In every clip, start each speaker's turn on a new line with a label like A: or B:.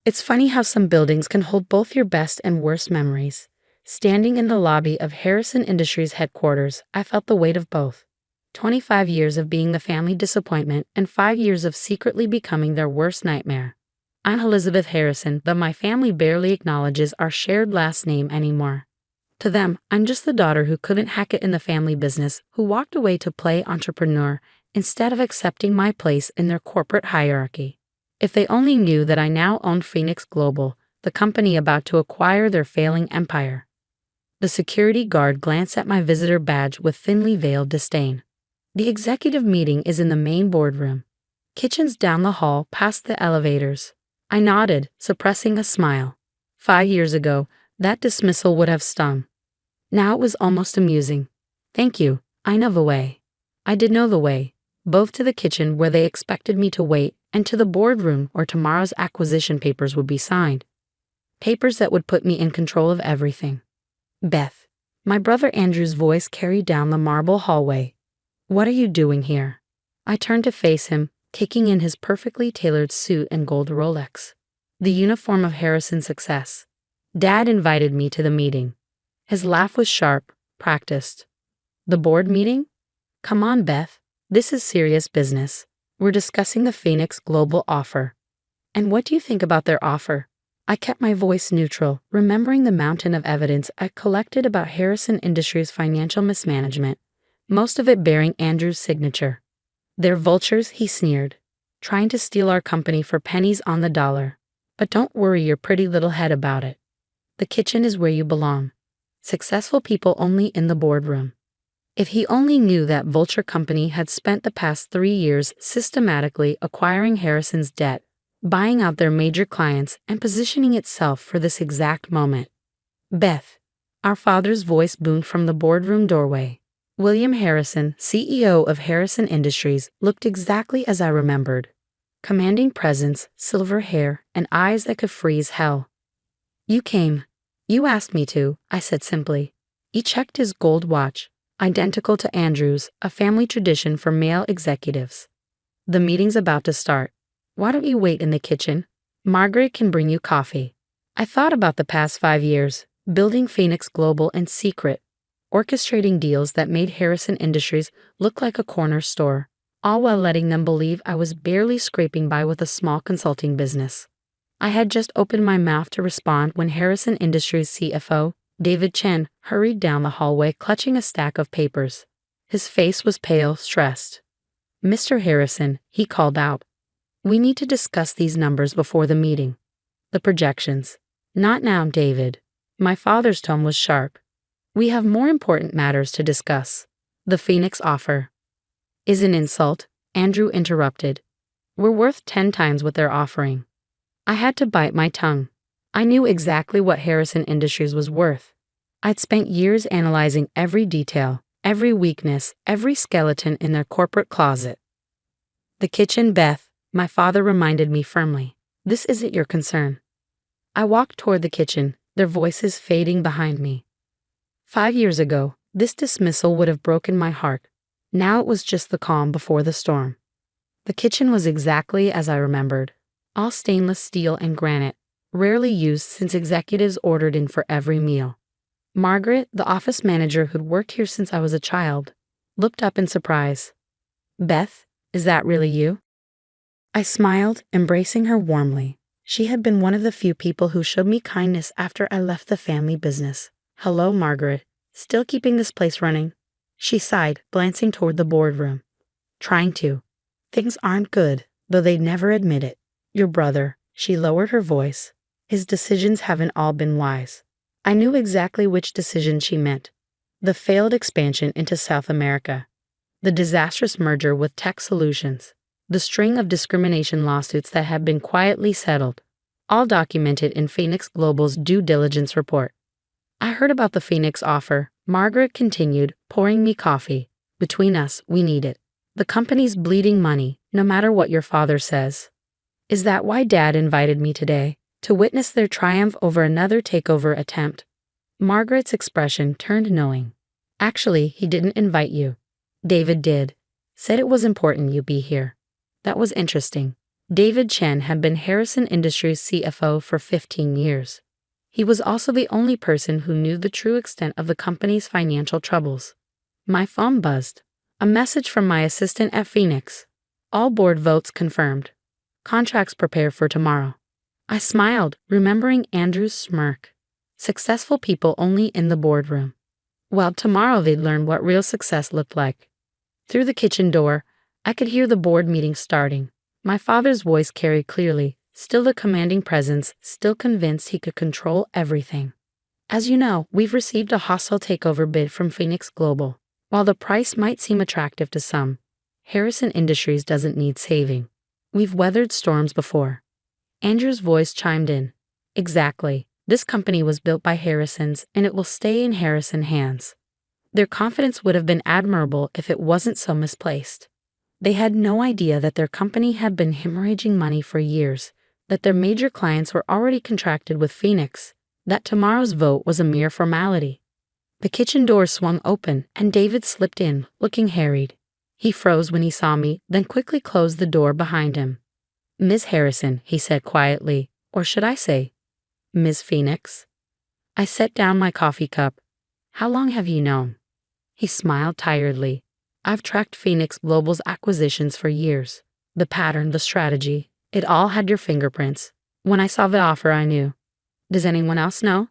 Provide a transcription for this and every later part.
A: It's funny how some buildings can hold both your best and worst memories. Standing in the lobby of Harrison Industries headquarters, I felt the weight of both. 25 years of being the family disappointment and 5 years of secretly becoming their worst nightmare. I'm Elizabeth Harrison, but my family barely acknowledges our shared last name anymore. To them, I'm just the daughter who couldn't hack it in the family business, who walked away to play entrepreneur instead of accepting my place in their corporate hierarchy. If they only knew that I now owned Phoenix Global, the company about to acquire their failing empire. The security guard glanced at my visitor badge with thinly veiled disdain. The executive meeting is in the main boardroom. Kitchen's down the hall past the elevators. I nodded, suppressing a smile. 5 years ago, that dismissal would have stung. Now it was almost amusing. Thank you, I know the way. I did know the way, both to the kitchen where they expected me to wait and to the boardroom where tomorrow's acquisition papers would be signed. Papers that would put me in control of everything. Beth. My brother Andrew's voice carried down the marble hallway. What are you doing here? I turned to face him, taking in his perfectly tailored suit and gold Rolex. The uniform of Harrison's success. Dad invited me to the meeting. His laugh was sharp, practiced. The board meeting? Come on, Beth. This is serious business. We're discussing the Phoenix Global offer. And what do you think about their offer? I kept my voice neutral, remembering the mountain of evidence I collected about Harrison Industries' financial mismanagement, most of it bearing Andrew's signature. They're vultures, he sneered, trying to steal our company for pennies on the dollar. But don't worry your pretty little head about it. The kitchen is where you belong. Successful people only in the boardroom. If he only knew that vulture company had spent the past 3 years systematically acquiring Harrison's debt, buying out their major clients, and positioning itself for this exact moment. Beth. Our father's voice boomed from the boardroom doorway. William Harrison, CEO of Harrison Industries, looked exactly as I remembered. Commanding presence, silver hair, and eyes that could freeze hell. You came. You asked me to, I said simply. He checked his gold watch, identical to Andrew's, a family tradition for male executives. The meeting's about to start. Why don't you wait in the kitchen? Margaret can bring you coffee. I thought about the past 5 years, building Phoenix Global in secret, orchestrating deals that made Harrison Industries look like a corner store, all while letting them believe I was barely scraping by with a small consulting business. I had just opened my mouth to respond when Harrison Industries CFO, David Chen, hurried down the hallway clutching a stack of papers. His face was pale, stressed. Mr. Harrison, he called out. We need to discuss these numbers before the meeting. The projections. Not now, David. My father's tone was sharp. We have more important matters to discuss. The Phoenix offer. Is an insult, Andrew interrupted. We're worth 10 times what they're offering. I had to bite my tongue. I knew exactly what Harrison Industries was worth. I'd spent years analyzing every detail, every weakness, every skeleton in their corporate closet. The kitchen, Beth, my father reminded me firmly. This isn't your concern. I walked toward the kitchen, their voices fading behind me. 5 years ago, this dismissal would have broken my heart. Now it was just the calm before the storm. The kitchen was exactly as I remembered. All stainless steel and granite, rarely used since executives ordered in for every meal. Margaret, the office manager who'd worked here since I was a child, looked up in surprise. Beth, is that really you? I smiled, embracing her warmly. She had been one of the few people who showed me kindness after I left the family business. Hello, Margaret. Still keeping this place running? She sighed, glancing toward the boardroom. Trying to. Things aren't good, though they'd never admit it. Your brother, she lowered her voice. His decisions haven't all been wise. I knew exactly which decision she meant. The failed expansion into South America. The disastrous merger with Tech Solutions. The string of discrimination lawsuits that had been quietly settled. All documented in Phoenix Global's due diligence report. I heard about the Phoenix offer, Margaret continued, pouring me coffee. Between us, we need it. The company's bleeding money, no matter what your father says. Is that why Dad invited me today? To witness their triumph over another takeover attempt? Margaret's expression turned knowing. Actually, he didn't invite you. David did. Said it was important you be here. That was interesting. David Chen had been Harrison Industries CFO for 15 years. He was also the only person who knew the true extent of the company's financial troubles. My phone buzzed. A message from my assistant at Phoenix. All board votes confirmed. Contracts prepared for tomorrow. I smiled, remembering Andrew's smirk. Successful people only in the boardroom. Well, tomorrow they'd learn what real success looked like. Through the kitchen door, I could hear the board meeting starting. My father's voice carried clearly, still the commanding presence, still convinced he could control everything. As you know, we've received a hostile takeover bid from Phoenix Global. While the price might seem attractive to some, Harrison Industries doesn't need saving. We've weathered storms before. Andrew's voice chimed in. Exactly. This company was built by Harrisons, and it will stay in Harrison hands. Their confidence would have been admirable if it wasn't so misplaced. They had no idea that their company had been hemorrhaging money for years, that their major clients were already contracted with Phoenix, that tomorrow's vote was a mere formality. The kitchen door swung open, and David slipped in, looking harried. He froze when he saw me, then quickly closed the door behind him. Miss Harrison, he said quietly, or should I say, Ms. Phoenix? I set down my coffee cup. How long have you known? He smiled tiredly. I've tracked Phoenix Global's acquisitions for years. The pattern, the strategy, it all had your fingerprints. When I saw the offer, I knew. Does anyone else know?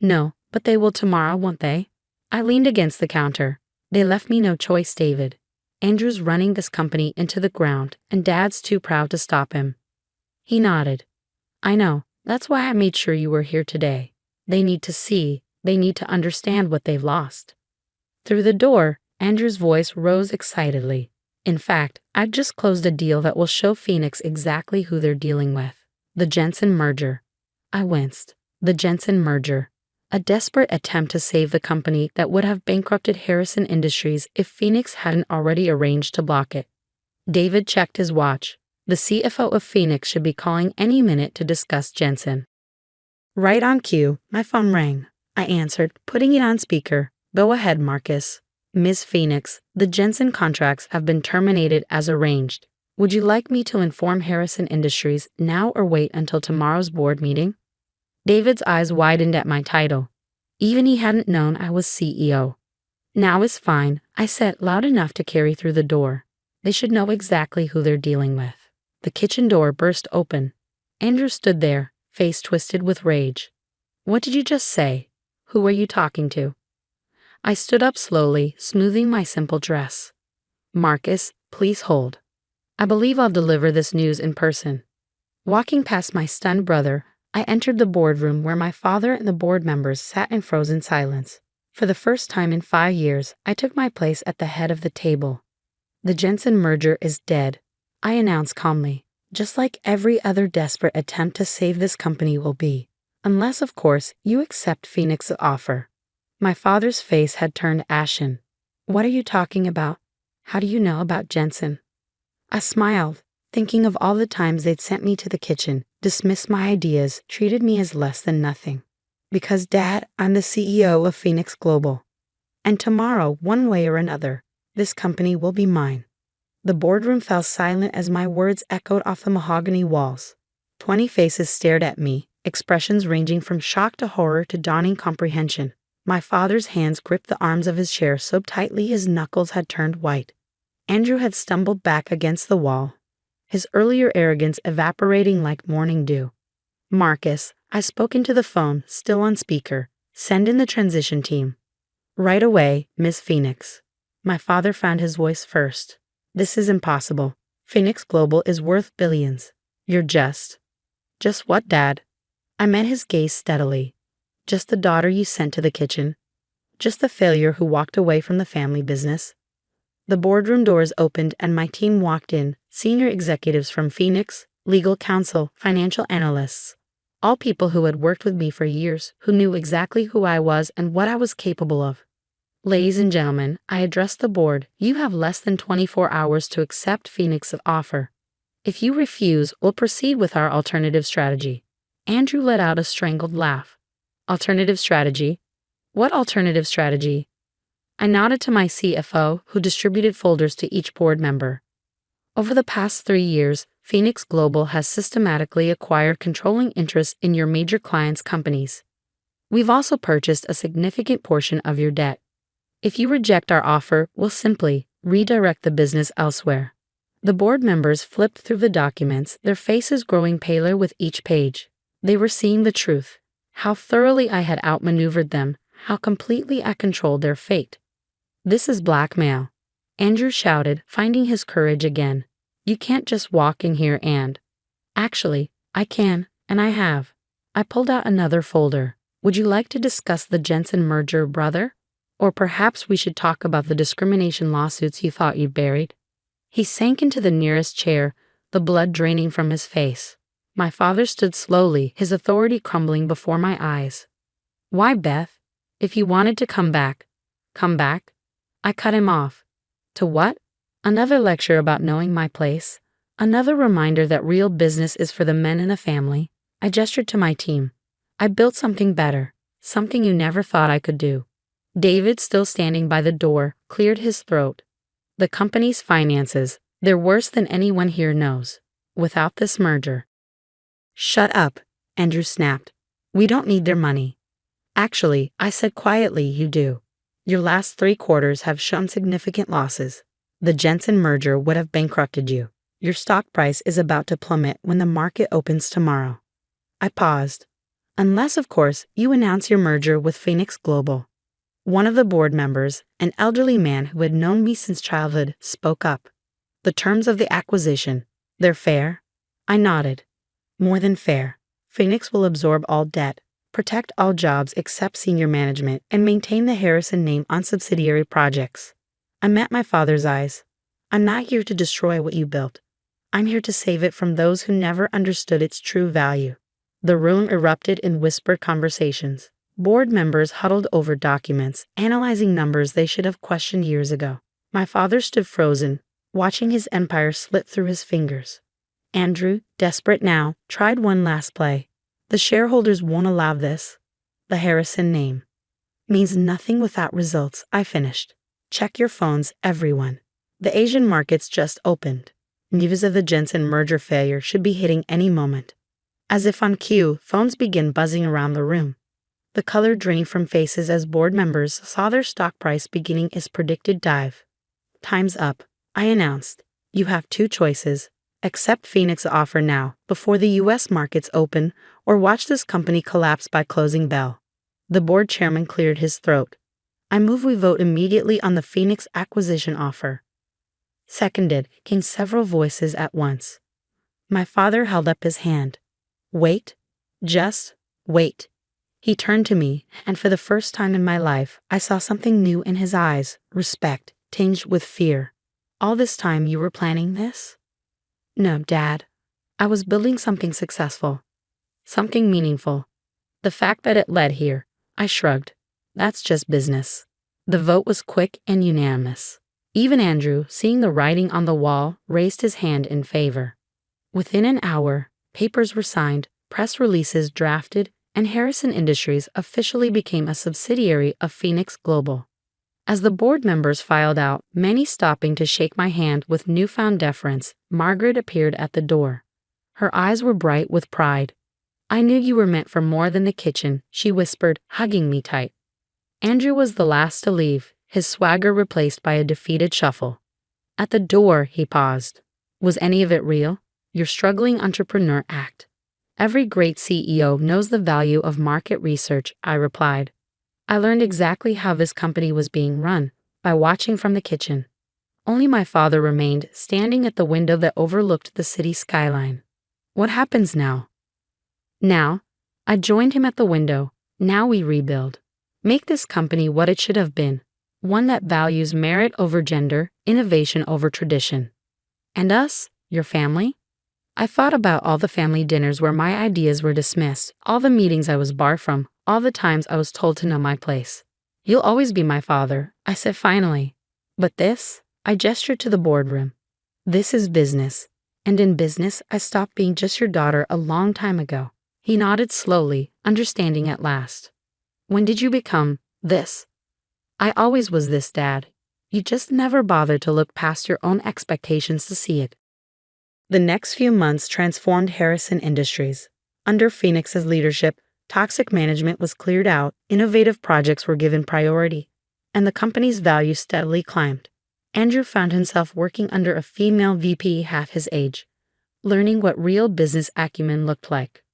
A: No, but they will tomorrow, won't they? I leaned against the counter. They left me no choice, David. Andrew's running this company into the ground, and Dad's too proud to stop him. He nodded. I know. That's why I made sure you were here today. They need to see, they need to understand what they've lost. Through the door, Andrew's voice rose excitedly. In fact, I've just closed a deal that will show Phoenix exactly who they're dealing with. The Jensen merger. I winced. The Jensen merger. A desperate attempt to save the company that would have bankrupted Harrison Industries if Phoenix hadn't already arranged to block it. David checked his watch. The CFO of Phoenix should be calling any minute to discuss Jensen. Right on cue, my phone rang. I answered, putting it on speaker. Go ahead, Marcus. Ms. Phoenix, the Jensen contracts have been terminated as arranged. Would you like me to inform Harrison Industries now or wait until tomorrow's board meeting? David's eyes widened at my title. Even he hadn't known I was CEO. Now is fine, I said loud enough to carry through the door. They should know exactly who they're dealing with. The kitchen door burst open. Andrew stood there, face twisted with rage. What did you just say? Who are you talking to? I stood up slowly, smoothing my simple dress. Marcus, please hold. I believe I'll deliver this news in person. Walking past my stunned brother, I entered the boardroom where my father and the board members sat in frozen silence. For the first time in 5 years, I took my place at the head of the table. The Jensen merger is dead, I announced calmly, just like every other desperate attempt to save this company will be. Unless, of course, you accept Phoenix's offer. My father's face had turned ashen. What are you talking about? How do you know about Jensen? I smiled, thinking of all the times they'd sent me to the kitchen, dismissed my ideas, treated me as less than nothing. Because, Dad, I'm the CEO of Phoenix Global. And tomorrow, one way or another, this company will be mine. The boardroom fell silent as my words echoed off the mahogany walls. 20 faces stared at me, expressions ranging from shock to horror to dawning comprehension. My father's hands gripped the arms of his chair so tightly his knuckles had turned white. Andrew had stumbled back against the wall, his earlier arrogance evaporating like morning dew. Marcus, I spoke into the phone, still on speaker. Send in the transition team. Right away, Miss Phoenix. My father found his voice first. This is impossible. Phoenix Global is worth billions. You're just. Just what, Dad? I met his gaze steadily. Just the daughter you sent to the kitchen. Just the failure who walked away from the family business. The boardroom doors opened and my team walked in, senior executives from Phoenix, legal counsel, financial analysts. All people who had worked with me for years, who knew exactly who I was and what I was capable of. Ladies and gentlemen, I addressed the board. You have less than 24 hours to accept Phoenix's offer. If you refuse, we'll proceed with our alternative strategy. Andrew let out a strangled laugh. Alternative strategy? What alternative strategy? I nodded to my CFO, who distributed folders to each board member. Over the past 3 years, Phoenix Global has systematically acquired controlling interests in your major clients' companies. We've also purchased a significant portion of your debt. If you reject our offer, we'll simply redirect the business elsewhere." The board members flipped through the documents, their faces growing paler with each page. They were seeing the truth. How thoroughly I had outmaneuvered them, how completely I controlled their fate. "This is blackmail," Andrew shouted, finding his courage again. "You can't just walk in here and—" "Actually, I can, and I have." I pulled out another folder. "Would you like to discuss the Jensen merger, brother? Or perhaps we should talk about the discrimination lawsuits you thought you'd buried?" He sank into the nearest chair, the blood draining from his face. My father stood slowly, his authority crumbling before my eyes. "Why, Beth? If you wanted to come back, come back." I cut him off. "To what?" Another lecture about knowing my place. Another reminder that real business is for the men in the family. I gestured to my team. "I built something better, something you never thought I could do." David, still standing by the door, cleared his throat. "The company's finances, they're worse than anyone here knows. Without this merger—" "Shut up," Andrew snapped. "We don't need their money." "Actually," I said quietly, "you do. Your last 3 quarters have shown significant losses. The Jensen merger would have bankrupted you. Your stock price is about to plummet when the market opens tomorrow." I paused. "Unless, of course, you announce your merger with Phoenix Global." One of the board members, an elderly man who had known me since childhood, spoke up. "The terms of the acquisition, they're fair?" I nodded. "More than fair. Phoenix will absorb all debt, protect all jobs except senior management, and maintain the Harrison name on subsidiary projects." I met my father's eyes. "I'm not here to destroy what you built. I'm here to save it from those who never understood its true value." The room erupted in whispered conversations. Board members huddled over documents, analyzing numbers they should have questioned years ago. My father stood frozen, watching his empire slip through his fingers. Andrew, desperate now, tried one last play. "The shareholders won't allow this. The Harrison name means nothing without results," I finished. "Check your phones, everyone. The Asian markets just opened. News of the Jensen merger failure should be hitting any moment." As if on cue, phones began buzzing around the room. The color drained from faces as board members saw their stock price beginning its predicted dive. "Time's up," I announced. "You have 2 choices. Accept Phoenix's offer now, before the U.S. markets open, or watch this company collapse by closing bell." The board chairman cleared his throat. "I move we vote immediately on the Phoenix acquisition offer." "Seconded," came several voices at once. My father held up his hand. "Wait. Just wait." He turned to me, and for the first time in my life, I saw something new in his eyes, respect, tinged with fear. "All this time you were planning this?" "No, Dad. I was building something successful. Something meaningful. The fact that it led here," I shrugged. "That's just business." The vote was quick and unanimous. Even Andrew, seeing the writing on the wall, raised his hand in favor. Within an hour, papers were signed, press releases drafted, and Harrison Industries officially became a subsidiary of Phoenix Global. As the board members filed out, many stopping to shake my hand with newfound deference, Margaret appeared at the door. Her eyes were bright with pride. "I knew you were meant for more than the kitchen," she whispered, hugging me tight. Andrew was the last to leave, his swagger replaced by a defeated shuffle. At the door, he paused. "Was any of it real? Your struggling entrepreneur act." "Every great CEO knows the value of market research," I replied. "I learned exactly how this company was being run, by watching from the kitchen." Only my father remained, standing at the window that overlooked the city skyline. "What happens now?" "Now?" I joined him at the window. "Now we rebuild. Make this company what it should have been. One that values merit over gender, innovation over tradition." "And us? Your family?" I thought about all the family dinners where my ideas were dismissed, all the meetings I was barred from, all the times I was told to know my place. "You'll always be my father," I said finally. "But this?" I gestured to the boardroom. "This is business. And in business, I stopped being just your daughter a long time ago." He nodded slowly, understanding at last. "When did you become this?" "I always was this, Dad. You just never bothered to look past your own expectations to see it." The next few months transformed Harrison Industries. Under Phoenix's leadership, toxic management was cleared out, innovative projects were given priority, and the company's value steadily climbed. Andrew found himself working under a female VP half his age, learning what real business acumen looked like.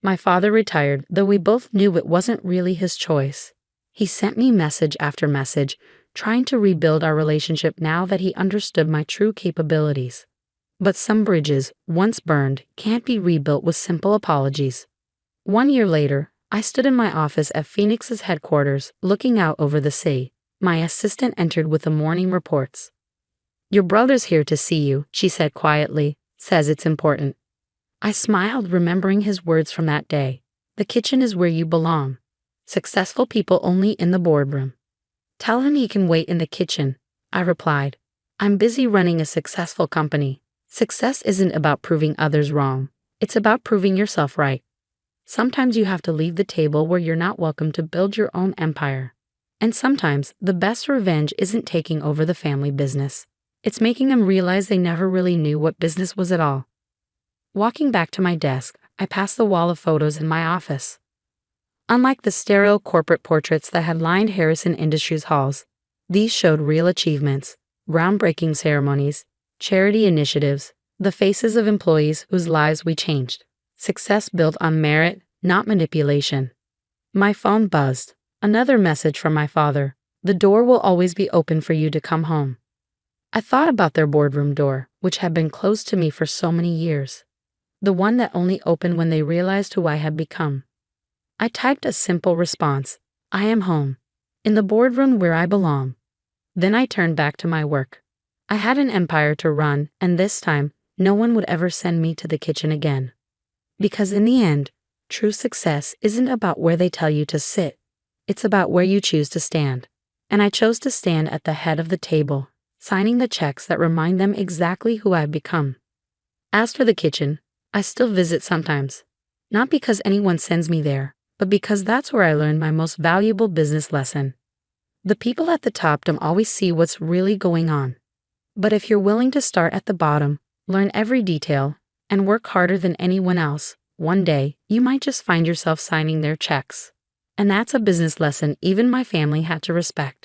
A: My father retired, though we both knew it wasn't really his choice. He sent me message after message, trying to rebuild our relationship now that he understood my true capabilities. But some bridges, once burned, can't be rebuilt with simple apologies. 1 year later, I stood in my office at Phoenix's headquarters, looking out over the sea. My assistant entered with the morning reports. "Your brother's here to see you," she said quietly. "Says it's important." I smiled, remembering his words from that day. "The kitchen is where you belong. Successful people only in the boardroom." "Tell him he can wait in the kitchen," I replied. "I'm busy running a successful company. Success isn't about proving others wrong. It's about proving yourself right. Sometimes you have to leave the table where you're not welcome to build your own empire. And sometimes the best revenge isn't taking over the family business. It's making them realize they never really knew what business was at all." Walking back to my desk, I passed the wall of photos in my office. Unlike the sterile corporate portraits that had lined Harrison Industries halls, these showed real achievements, groundbreaking ceremonies, charity initiatives, the faces of employees whose lives we changed. Success built on merit, not manipulation. My phone buzzed. Another message from my father. "The door will always be open for you to come home." I thought about their boardroom door, which had been closed to me for so many years. The one that only opened when they realized who I had become. I typed a simple response. "I am home. In the boardroom where I belong." Then I turned back to my work. I had an empire to run, and this time, no one would ever send me to the kitchen again. Because in the end, true success isn't about where they tell you to sit. It's about where you choose to stand. And I chose to stand at the head of the table, signing the checks that remind them exactly who I've become. As for the kitchen, I still visit sometimes. Not because anyone sends me there, but because that's where I learned my most valuable business lesson. The people at the top don't always see what's really going on. But if you're willing to start at the bottom, learn every detail, and work harder than anyone else, one day, you might just find yourself signing their checks. And that's a business lesson even my family had to respect.